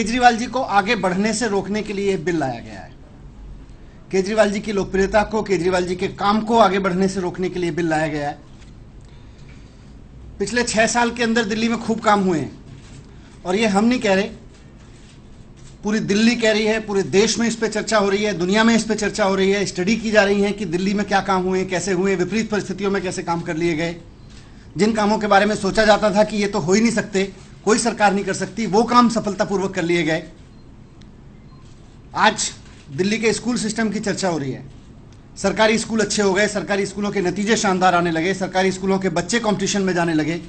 केजरीवाल जी को आगे बढ़ने से रोकने के लिए बिल लाया गया है। केजरीवाल जी की लोकप्रियता को, केजरीवाल जी के काम को आगे बढ़ने से रोकने के लिए बिल लाया गया है। पिछले 6 साल के अंदर दिल्ली में खूब काम हुए हैं और ये हम नहीं कह रहे, पूरी दिल्ली कह रही है, पूरे देश में इस पे चर्चा हो रही है, दुनिया में इस पे चर्चा हो रही है, स्टडी की जा रही है कि दिल्ली में क्या काम हुए, कैसे हुए, विपरीत परिस्थितियों में कैसे काम कर लिए गए। जिन कामों के बारे में सोचा जाता था कि ये तो हो ही नहीं सकते, कोई सरकार नहीं कर सकती, वो काम सफलतापूर्वक कर लिए गए। आज दिल्ली के स्कूल सिस्टम की चर्चा हो रही है। सरकारी स्कूल अच्छे हो गए, सरकारी स्कूलों के नतीजे शानदार आने लगे, सरकारी स्कूलों के बच्चे कंपटीशन में जाने लगे।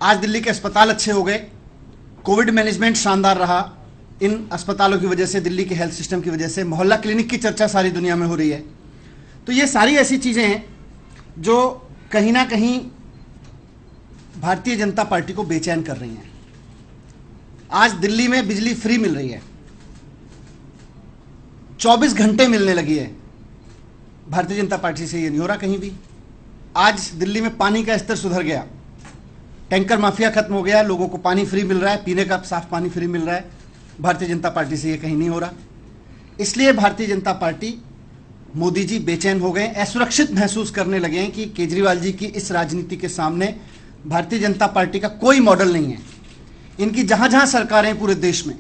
आज दिल्ली के अस्पताल अच्छे हो गए, कोविड मैनेजमेंट शानदार रहा। इन अस्पतालों की वजह से, दिल्ली के हेल्थ सिस्टम की वजह से मोहल्ला क्लिनिक की चर्चा सारी दुनिया में हो रही है। तो ये सारी ऐसी चीजें हैं जो कहीं ना कहीं भारतीय जनता पार्टी को बेचैन कर रही हैं। आज दिल्ली में बिजली फ्री मिल रही है, 24 घंटे मिलने लगी है। भारतीय जनता पार्टी से ये नहीं हो रहा कहीं भी। आज दिल्ली में पानी का स्तर सुधर गया, टैंकर माफिया खत्म हो गया, लोगों को पानी फ्री मिल रहा है, पीने का साफ पानी फ्री मिल रहा है। भारतीय जनता पार्टी से ये कहीं नहीं हो रहा। इसलिए भारतीय जनता पार्टी, मोदी जी बेचैन हो गए, असुरक्षित महसूस करने लगे हैं कि केजरीवाल जी की इस राजनीति के सामने भारतीय जनता पार्टी का कोई मॉडल नहीं है। इनकी जहां जहां सरकारें पूरे देश में,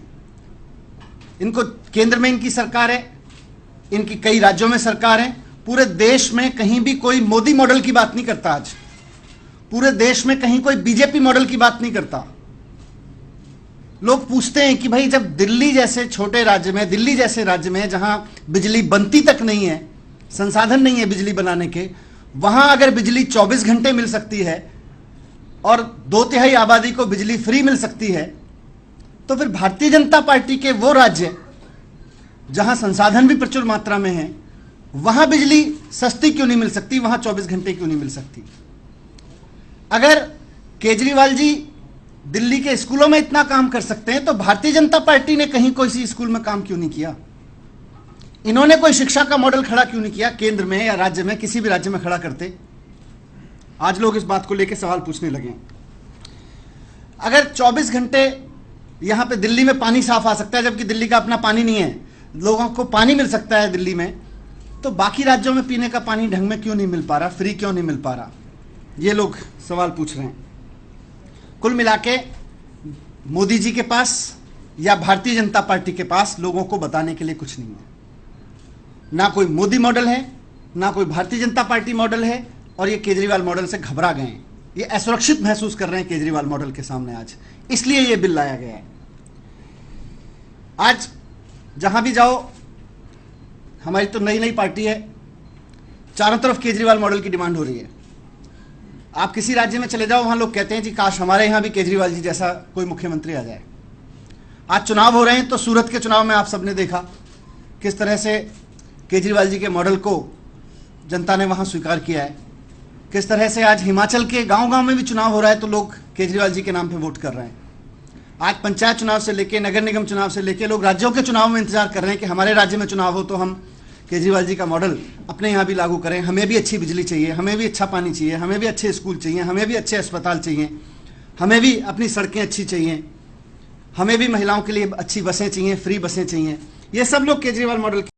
इनको केंद्र में इनकी सरकार है, इनकी कई राज्यों में सरकार है, पूरे देश में कहीं भी कोई मोदी मॉडल की बात नहीं करता। आज पूरे देश में कहीं कोई बीजेपी मॉडल की बात नहीं करता। लोग पूछते हैं कि भाई जब दिल्ली जैसे छोटे राज्य में, दिल्ली जैसे राज्य में जहां बिजली बनती तक नहीं है, संसाधन नहीं है बिजली बनाने के, वहां अगर बिजली 24 घंटे मिल सकती है और 2/3 आबादी को बिजली फ्री मिल सकती है, तो फिर भारतीय जनता पार्टी के वो राज्य जहां संसाधन भी प्रचुर मात्रा में है, वहां बिजली सस्ती क्यों नहीं मिल सकती, वहां 24 घंटे क्यों नहीं मिल सकती। अगर केजरीवाल जी दिल्ली के स्कूलों में इतना काम कर सकते हैं तो भारतीय जनता पार्टी ने कहीं कोई सी स्कूल में काम क्यों नहीं किया। इन्होंने कोई शिक्षा का मॉडल खड़ा क्यों नहीं किया, केंद्र में या राज्य में, किसी भी राज्य में खड़ा करते। आज लोग इस बात को लेकर सवाल पूछने लगे। अगर 24 घंटे यहां पे दिल्ली में पानी साफ आ सकता है, जबकि दिल्ली का अपना पानी नहीं है, लोगों को पानी मिल सकता है दिल्ली में, तो बाकी राज्यों में पीने का पानी ढंग में क्यों नहीं मिल पा रहा, फ्री क्यों नहीं मिल पा रहा, ये लोग सवाल पूछ रहे हैं। कुल मिलाके मोदी जी के पास या भारतीय जनता पार्टी के पास लोगों को बताने के लिए कुछ नहीं है। ना कोई मोदी मॉडल है, ना कोई भारतीय जनता पार्टी मॉडल है, और ये केजरीवाल मॉडल से घबरा गए हैं। ये असुरक्षित महसूस कर रहे हैं केजरीवाल मॉडल के सामने आज, इसलिए ये बिल लाया गया है। आज जहां भी जाओ, हमारी तो नई नई पार्टी है, चारों तरफ केजरीवाल मॉडल की डिमांड हो रही है। आप किसी राज्य में चले जाओ, वहां लोग कहते हैं कि काश हमारे यहां भी केजरीवाल जी जैसा कोई मुख्यमंत्री आ जाए। आज चुनाव हो रहे हैं, तो सूरत के चुनाव में आप सबने देखा किस तरह से केजरीवाल जी के मॉडल को जनता ने वहां स्वीकार किया है। किस तरह से आज हिमाचल के गांव-गांव में भी चुनाव हो रहा है तो लोग केजरीवाल जी के नाम पे वोट कर रहे हैं। आज पंचायत चुनाव से लेके, नगर निगम चुनाव से लेके, लोग राज्यों के चुनाव में इंतजार कर रहे हैं कि हमारे राज्य में चुनाव हो तो हम केजरीवाल जी का मॉडल अपने यहाँ भी लागू करें। हमें भी अच्छी बिजली चाहिए, हमें भी अच्छा पानी चाहिए, हमें भी अच्छे स्कूल चाहिए, हमें भी अच्छे अस्पताल चाहिए, हमें भी अपनी सड़कें अच्छी चाहिए, हमें भी महिलाओं के लिए अच्छी बसें चाहिए, फ्री बसें चाहिए। ये सब लोग केजरीवाल मॉडल की